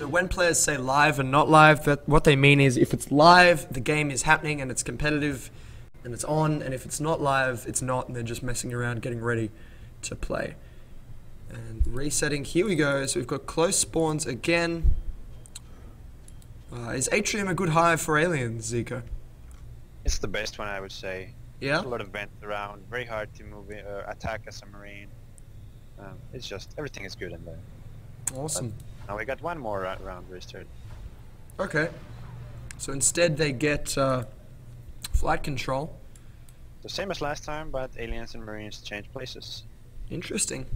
So when players say live and not live, that what they mean is if it's live, the game is happening and it's competitive and it's on, and if it's not live, it's not, and they're just messing around getting ready to play. And resetting, here we go. So we've got close spawns again. Is Atrium a good hive for aliens, Zico? It's the best one, I would say. Yeah? There's a lot of vents around, very hard to move, attack as a marine. It's just, everything is good in there. Awesome. But now we got one more round restarted. Okay. So instead they get flight control. The same as last time, but aliens and marines change places. Interesting.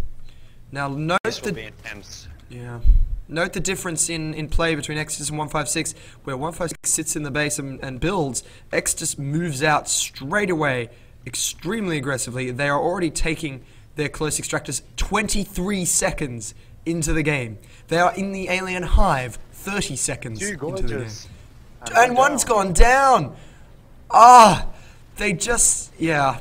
Now note This will be intense. Yeah. Note the difference in play between Exertus and 156, where 156 sits in the base and builds. Exertus moves out straight away, extremely aggressively. They are already taking their close extractors 23 seconds into the game. They are in the alien hive 30 seconds into the game. And one's gone down! Ah! They just, yeah.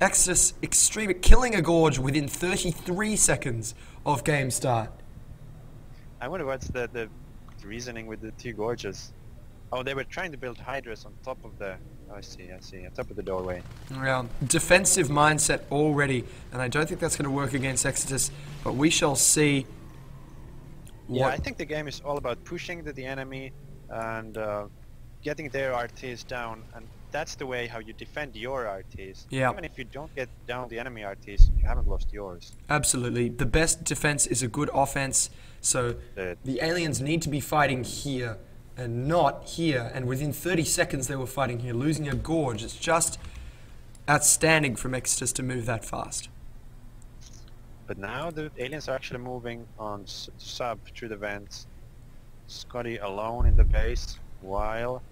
Exertus extreme, killing a gorge within 33 seconds of game start. I wonder what's the reasoning with the two gorges. Oh, they were trying to build hydras on top of the... Oh, I see, on top of the doorway. Yeah, defensive mindset already, and I don't think that's going to work against Exertus, but we shall see. Yeah, I think the game is all about pushing the enemy and getting their RTs down, and that's the way how you defend your RTs. Yeah. Even if you don't get down the enemy RTs, you haven't lost yours. Absolutely. The best defense is a good offense, so the aliens need to be fighting here and not here, and within 30 seconds they were fighting here, losing a gorge. It's just outstanding from Exertus to move that fast. But now the aliens are actually moving on sub through the vents. Scotty alone in the base, while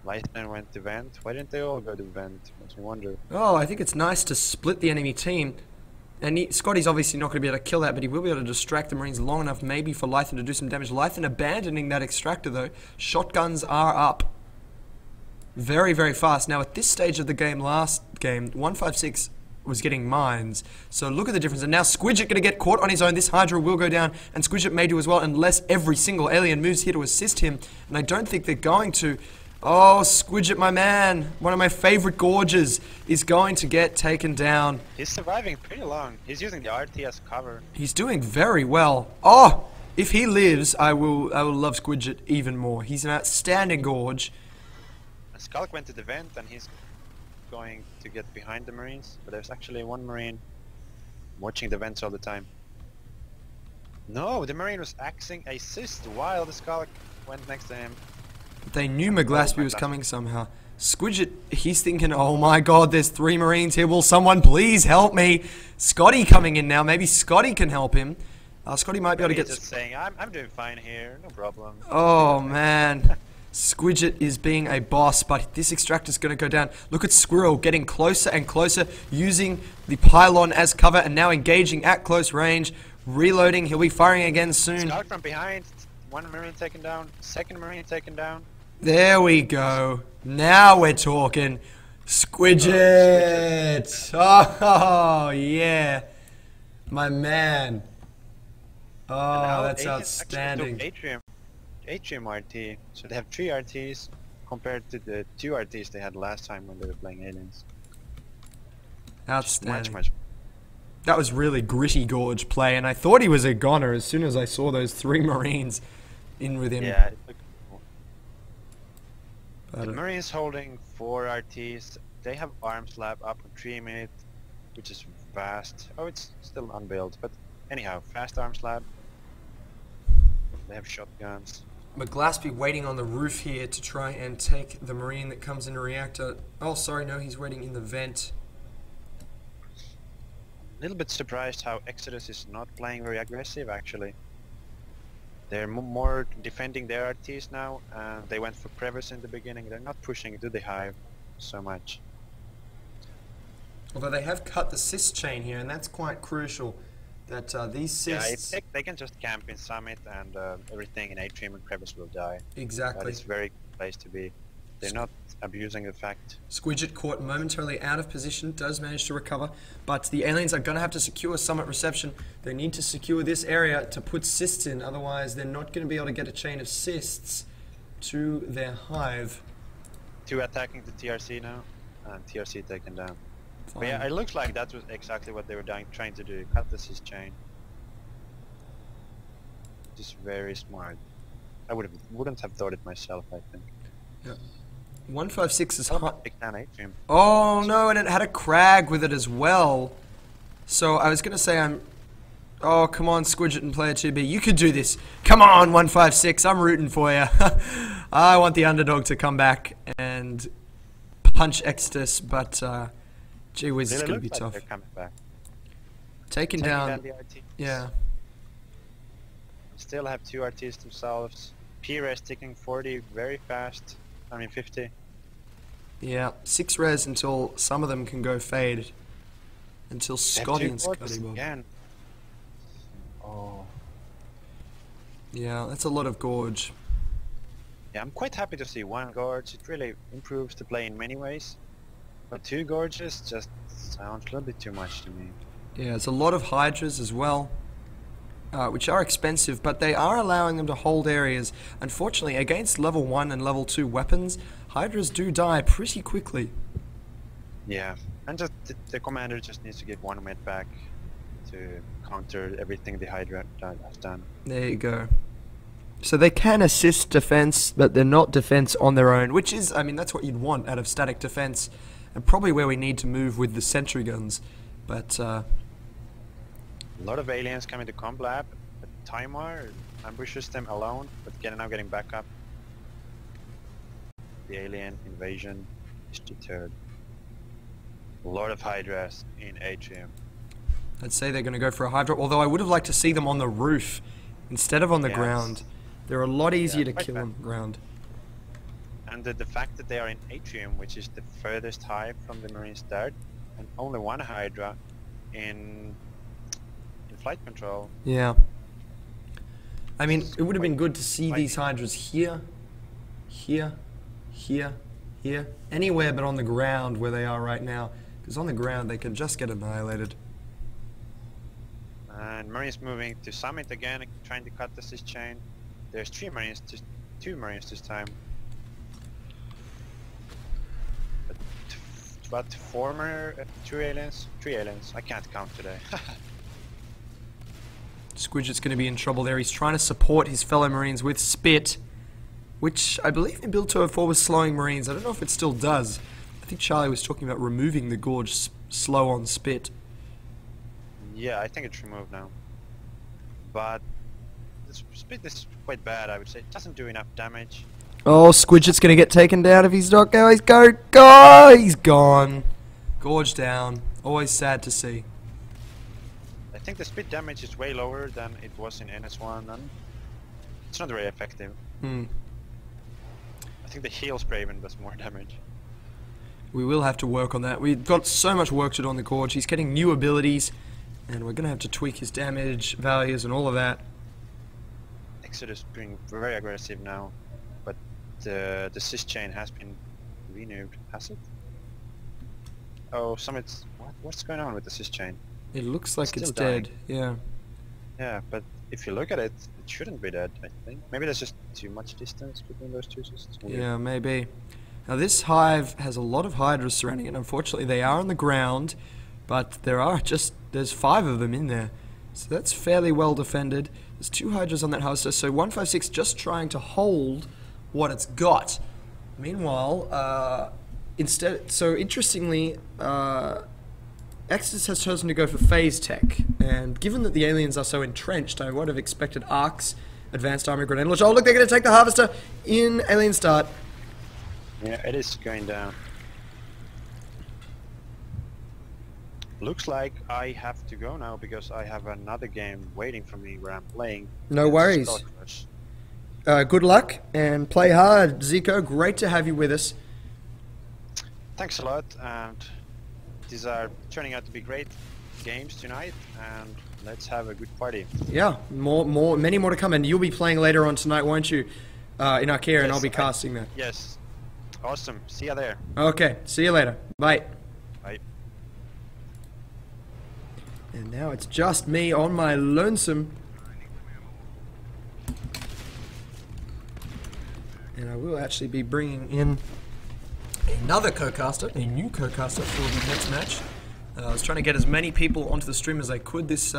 Lightning went to vent. Why didn't they all go to vent? Makes me wonder. Oh, I think it's nice to split the enemy team. And Scotty's obviously not going to be able to kill that, but he will be able to distract the Marines long enough maybe for Lythan to do some damage. Lythan abandoning that extractor though. Shotguns are up. Very, very fast. Now at this stage of the game, last game, 156 was getting mines. So look at the difference. And now Squidget going to get caught on his own. This Hydra will go down, and Squidget may do as well, unless every single alien moves here to assist him. And I don't think they're going to. Oh, Squidget, my man, one of my favorite gorges, is going to get taken down. He's surviving pretty long. He's using the RT as cover. He's doing very well. Oh, if he lives, I will love Squidget even more. He's an outstanding gorge. Skulk went to the vent, and he's going to get behind the Marines. But there's actually one Marine watching the vents all the time. No, the Marine was axing assist while the Skulk went next to him. They knew McGlaspie was coming somehow. Squidget, he's thinking, oh my god, there's 3 Marines here. Will someone please help me? Scotty coming in now. Maybe Scotty can help him. Scotty might be able to get... just saying, I'm doing fine here. No problem. Oh, man. Squidget is being a boss, but this extractor's going to go down. Look at Squirrel getting closer and closer, using the pylon as cover, and now engaging at close range. Reloading. He'll be firing again soon. Scout from behind. 1 Marine taken down. 2nd Marine taken down. There we go. Now we're talking. Squidget! Oh, yeah. My man. Oh, that's outstanding. Atrium RT. So they have 3 RTs compared to the 2 RTs they had last time when they were playing aliens. Outstanding. Much. That was really gritty gorge play, and I thought he was a goner as soon as I saw those 3 Marines in with him. Yeah. The Marines holding 4 RTs. They have arm slab up in 3 minutes, which is fast. Oh, it's still unbuilt, but anyhow, fast arm slab. They have shotguns. McGlaspie waiting on the roof here to try and take the Marine that comes in a reactor. Oh, sorry, no, he's waiting in the vent. A little bit surprised how Exertus is not playing very aggressive, actually. They're more defending their RTs now, and they went for crevice in the beginning. They're not pushing to the hive so much. Although they have cut the cyst chain here, and that's quite crucial. That these cysts... Yeah, they can just camp in Summit, and everything in Atrium and crevice will die. Exactly. But it's a very good place to be. They're not abusing the fact. Squidget caught momentarily out of position, does manage to recover, but the aliens are going to have to secure Summit Reception. They need to secure this area to put cysts in, otherwise they're not going to be able to get a chain of cysts to their hive. 2 attacking the TRC now, and TRC taken down. Fine. But yeah, it looks like that was exactly what they were trying to do, cut the cyst chain. Just very smart. I wouldn't have thought it myself, I think. Yeah. 156 is hot. Big fan atrium. Oh no, and it had a crag with it as well. So I was going to say oh, come on, Squidget and Player 2B. You could do this. Come on, 156. I'm rooting for you. I want the underdog to come back and punch Exertus, but gee whiz, it's going to be tough. They're coming back. Taking down the RTs. yeah. Still have 2 RTs themselves. P-res ticking 40 very fast. I mean 50. Yeah, 6 res until some of them can go fade. Until Scotty and Scotty Bob. Again. Oh. Yeah, that's a lot of gorge. Yeah, I'm quite happy to see 1 gorge. It really improves the play in many ways. But 2 gorges just sounds a little bit too much to me. Yeah, it's a lot of hydras as well. Which are expensive, but they are allowing them to hold areas. Unfortunately, against level 1 and level 2 weapons, hydras do die pretty quickly. Yeah, and just the commander just needs to get 1 med back to counter everything the hydra has done. There you go. So they can assist defense, but they're not defense on their own, which is, I mean, that's what you'd want out of static defense, and probably where we need to move with the sentry guns. But a lot of aliens coming to comp lab, but Timar ambushes them alone, but now getting back up. The alien invasion is deterred. A lot of hydras in atrium. I'd say they're going to go for a hydra, although I would have liked to see them on the roof instead of on the ground. They're a lot easier to kill on the ground. And the fact that they are in atrium, which is the furthest hive from the marine start, and only 1 hydra in flight control. Yeah. I mean, it would have been good to see these hydras here, here, here, here, anywhere but on the ground where they are right now, because on the ground they can just get annihilated. And Marines moving to Summit again, trying to cut the cyst chain. There's 3 Marines, just 2 Marines this time. But 2 aliens? 3 aliens. I can't count today. Squidget's going to be in trouble there. He's trying to support his fellow Marines with Spit, which I believe in Build 204 was slowing Marines. I don't know if it still does. I think Charlie was talking about removing the gorge slow on Spit. Yeah, I think it's removed now. But this Spit is quite bad, I would say. It doesn't do enough damage. Oh, Squidget's going to get taken down if he's not going. Go! He's gone. Gorge down. Always sad to see. I think the Spit damage is way lower than it was in NS1, and it's not very effective. I think the heal spray even does more damage. We will have to work on that. We've got so much work to do on the Gorge. He's getting new abilities, and we're going to have to tweak his damage values and all of that. Exertus being very aggressive now, but the cyst chain has been renewed, has it? Oh, Summit's... What's going on with the cyst chain? It looks like it's dying. dead, yeah. Yeah, but if you look at it, it shouldn't be dead, I think. Maybe there's just too much distance between those 2 cysts. Yeah, maybe. Now this hive has a lot of hydras surrounding it. Unfortunately, they are on the ground, but there's 5 of them in there. So that's fairly well defended. There's 2 hydras on that hoster, so 156 just trying to hold what it's got. Meanwhile, interestingly, Exertus has chosen to go for phase tech, and given that the aliens are so entrenched, I would have expected arcs, advanced armor grenade launch. Oh look, they're going to take the harvester in alien start. Yeah, it is going down. Looks like I have to go now because I have another game waiting for me where I'm playing. No worries. Good luck and play hard, Zico. Great to have you with us. Thanks a lot, and these are turning out to be great games tonight, and let's have a good party. Yeah, many more to come, and you'll be playing later on tonight, won't you? In Arcadia, and I'll be casting that. Yes, Awesome. See ya there. Okay, see you later. Bye. Bye. And now it's just me on my lonesome. And I will actually be bringing in another co-caster, a new co-caster for the next match. I was trying to get as many people onto the stream as I could this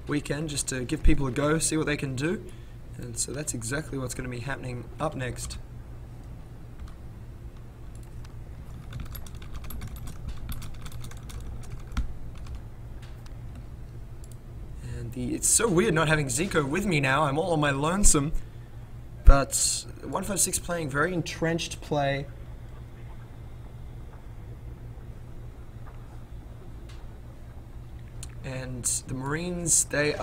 weekend, just to give people a go, see what they can do. And so that's exactly what's going to be happening up next. And it's so weird not having Zico with me now. I'm all on my lonesome. But 156 playing very entrenched play. And the Marines, they're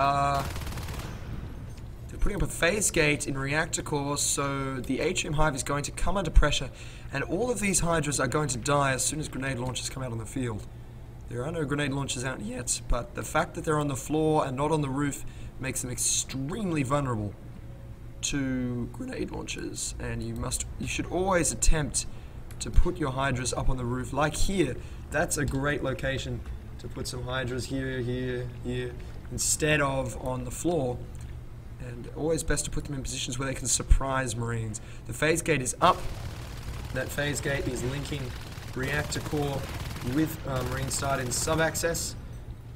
putting up a phase gate in reactor core, so the atrium hive is going to come under pressure, and all of these hydras are going to die as soon as grenade launchers come out on the field. There are no grenade launchers out yet, but the fact that they're on the floor and not on the roof makes them extremely vulnerable to grenade launchers, and you should always attempt to put your hydras up on the roof. Like here, that's a great location to put some hydras here, here, here, instead of on the floor. And always best to put them in positions where they can surprise Marines. The phase gate is up. That phase gate is linking reactor core with Marine start in sub-access,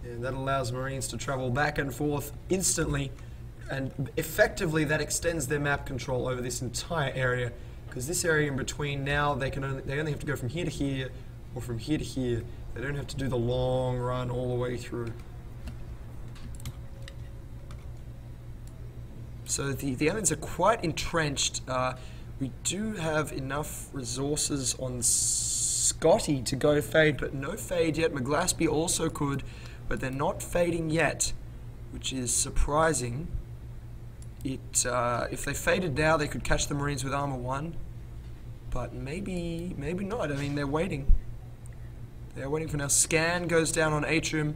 and that allows Marines to travel back and forth instantly, and effectively that extends their map control over this entire area, because this area in between now they only have to go from here to here or from here to here. They don't have to do the long run all the way through. So the aliens are quite entrenched. We do have enough resources on Scotty to go fade, but no fade yet. McGlaspy also could, but they're not fading yet, which is surprising. If they faded now, they could catch the Marines with armor 1, but maybe not. I mean, they're waiting. They're waiting for now. Scan goes down on Atrium.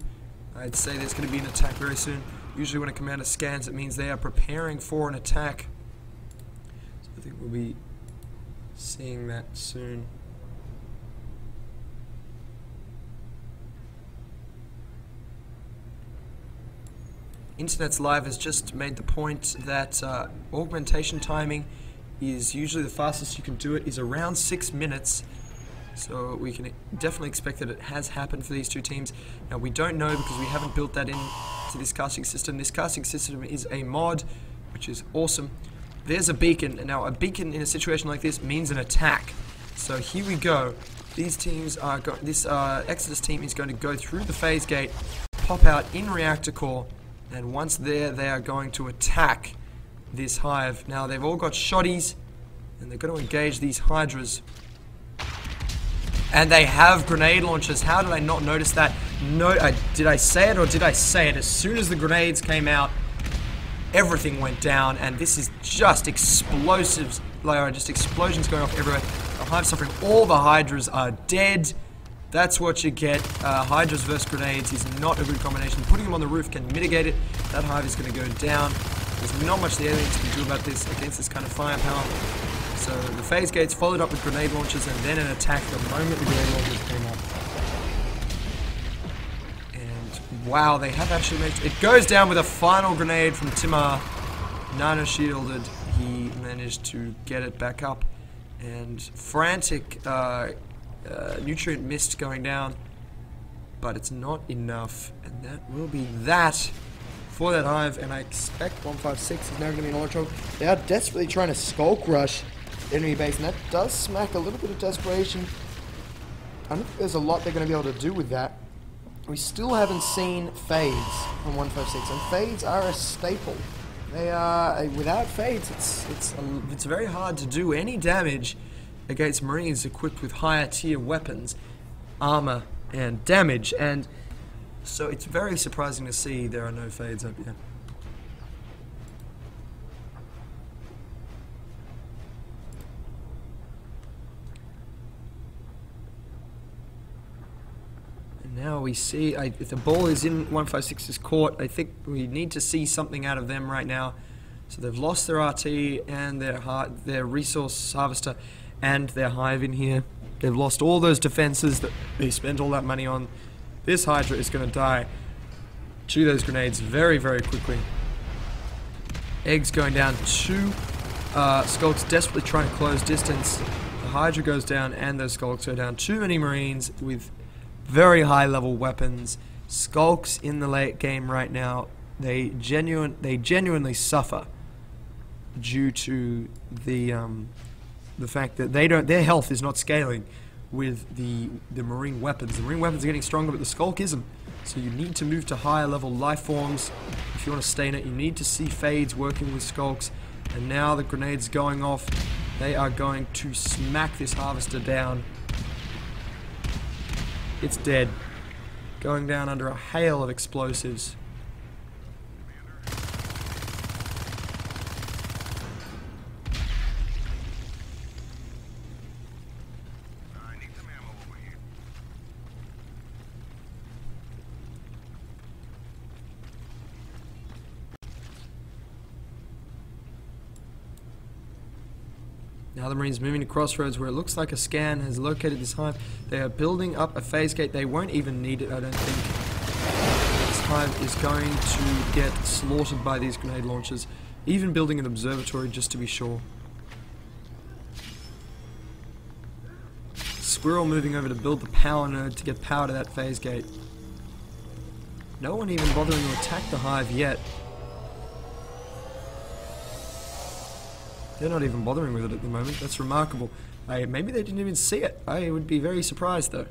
I'd say there's going to be an attack very soon. Usually when a commander scans, it means they are preparing for an attack. So I think we'll be seeing that soon. Internet's Live has just made the point that augmentation timing is usually the fastest you can do it is around 6 minutes. So we can definitely expect that it has happened for these two teams. Now we don't know because we haven't built that into this casting system. This casting system is a mod, which is awesome. There's a beacon, and now a beacon in a situation like this means an attack. So here we go. These teams are this Exertus team is going to go through the phase gate, pop out in reactor core, and once there, they are going to attack this hive. Now they've all got shotties, and they're going to engage these hydras. And they have grenade launchers. How did I not notice that? No, did I say it or did I say it? As soon as the grenades came out, everything went down, and this is just explosives. Just explosions going off everywhere. The hive suffering. All the hydras are dead. That's what you get. Hydras versus grenades is not a good combination. Putting them on the roof can mitigate it. That hive is going to go down. There's not much the aliens can do about this against this kind of firepower. So the phase gates followed up with grenade launchers and then an attack the moment the grenade launchers came up. And wow, they have actually managed. It goes down with a final grenade from Timar. Nano shielded. He managed to get it back up. And frantic nutrient mist going down. But it's not enough. And that will be that for that hive. And I expect 156 is now going to be in a lot of trouble. They are desperately trying to skulk rush enemy base, and that does smack a little bit of desperation. I don't think there's a lot they're going to be able to do with that. We still haven't seen fades on 156, and fades are a staple. They are without fades. It's very hard to do any damage against Marines equipped with higher tier weapons, armor, and damage. And so it's very surprising to see there are no fades up yet. Now we see, if the ball is in 156's court, I think we need to see something out of them right now. So they've lost their RT and their resource harvester, and their hive in here. They've lost all those defenses that they spent all that money on. This Hydra is going to die to those grenades very, very quickly. Eggs going down. 2 Skulks desperately trying to close distance. The Hydra goes down and those Skulks go down. Too many Marines with very high level weapons. Skulks in the late game right now, they genuinely suffer due to the fact that their health is not scaling with the Marine weapons. The Marine weapons are getting stronger, but the Skulk isn't. So you need to move to higher level life forms if you want to stay in it. You need to see Fades working with Skulks. And now the grenades going off. They are going to smack this Harvester down. It's dead. Going down under a hail of explosives. Now the Marines moving to Crossroads, where it looks like a scan has located this hive. They are building up a phase gate. They won't even need it, I don't think. This hive is going to get slaughtered by these grenade launchers. Even building an observatory just to be sure. Squirrel moving over to build the power node to get power to that phase gate. No one even bothering to attack the hive yet. They're not even bothering with it at the moment. That's remarkable. Maybe they didn't even see it. I would be very surprised though.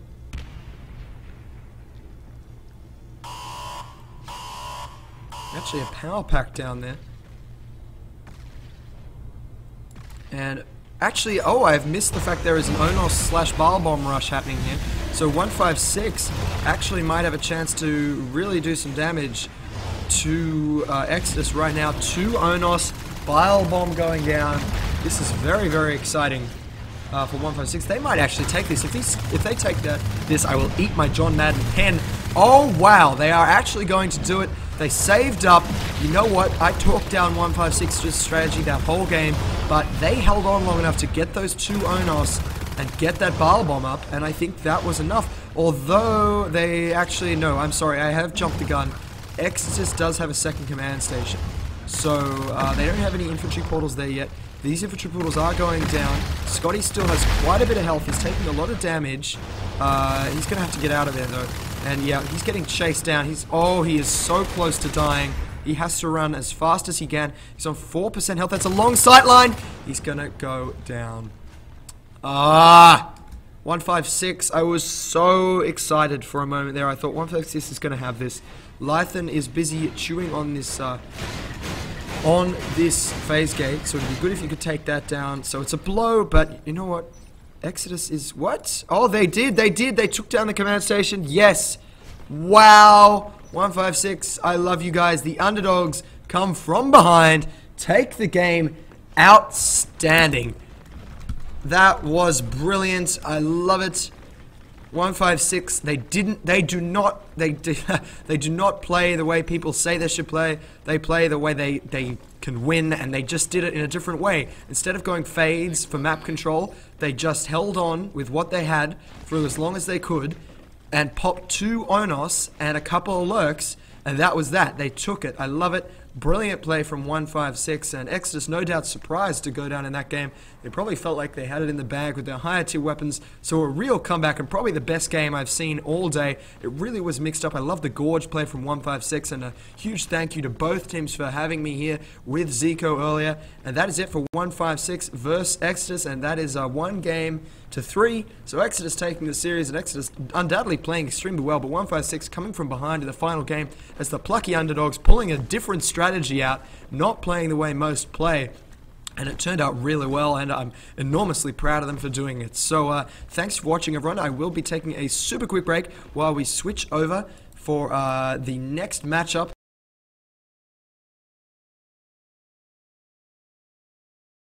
Actually a power pack down there. And actually, oh, I've missed the fact there is an Onos / Bile Bomb rush happening here. So 156 actually might have a chance to really do some damage to Exertus right now. 2 Onos. Bile Bomb going down. This is very, very exciting for 156. They might actually take this. If they take this, I will eat my John Madden pen. Oh, wow. They are actually going to do it. They saved up. You know what? I talked down 156's strategy that whole game, but they held on long enough to get those 2 Onos and get that Bile Bomb up, and I think that was enough. Although they actually... No, I'm sorry. I have jumped the gun. Exertus does have a second command station. So, they don't have any infantry portals there yet. These infantry portals are going down. Scotty still has quite a bit of health. He's taking a lot of damage. He's going to have to get out of there, though. And yeah, he's getting chased down. He is so close to dying. He has to run as fast as he can. He's on 4% health. That's a long sight line. He's going to go down. 156. I was so excited for a moment there. I thought 156 is going to have this. Lythan is busy chewing on this phase gate, so it'd be good if you could take that down. So it's a blow, but you know what? Exertus is what? Oh, they did. They took down the command station. Yes. Wow. 156. I love you guys. The underdogs come from behind, take the game. Outstanding. That was brilliant. I love it. 156. They do not play the way people say they should play. They play the way they can win, and they just did it in a different way. Instead of going fades for map control, they just held on with what they had for as long as they could and popped 2 Onos and a couple of lurks, and that was that. They took it. I love it. Brilliant play from 156, and Exertus no doubt surprised to go down in that game. They probably felt like they had it in the bag with their higher tier weapons, so a real comeback and probably the best game I've seen all day. It really was mixed up. I love the Gorge play from 156, and a huge thank you to both teams for having me here with Zico earlier. And that is it for 156 versus Exertus, and that is 1-3. So Exertus taking the series, and Exertus undoubtedly playing extremely well, but 156 coming from behind in the final game as the plucky underdogs pulling a different strategy out, not playing the way most play. And it turned out really well, and I'm enormously proud of them for doing it. So thanks for watching, everyone. I will be taking a super quick break while we switch over for the next matchup.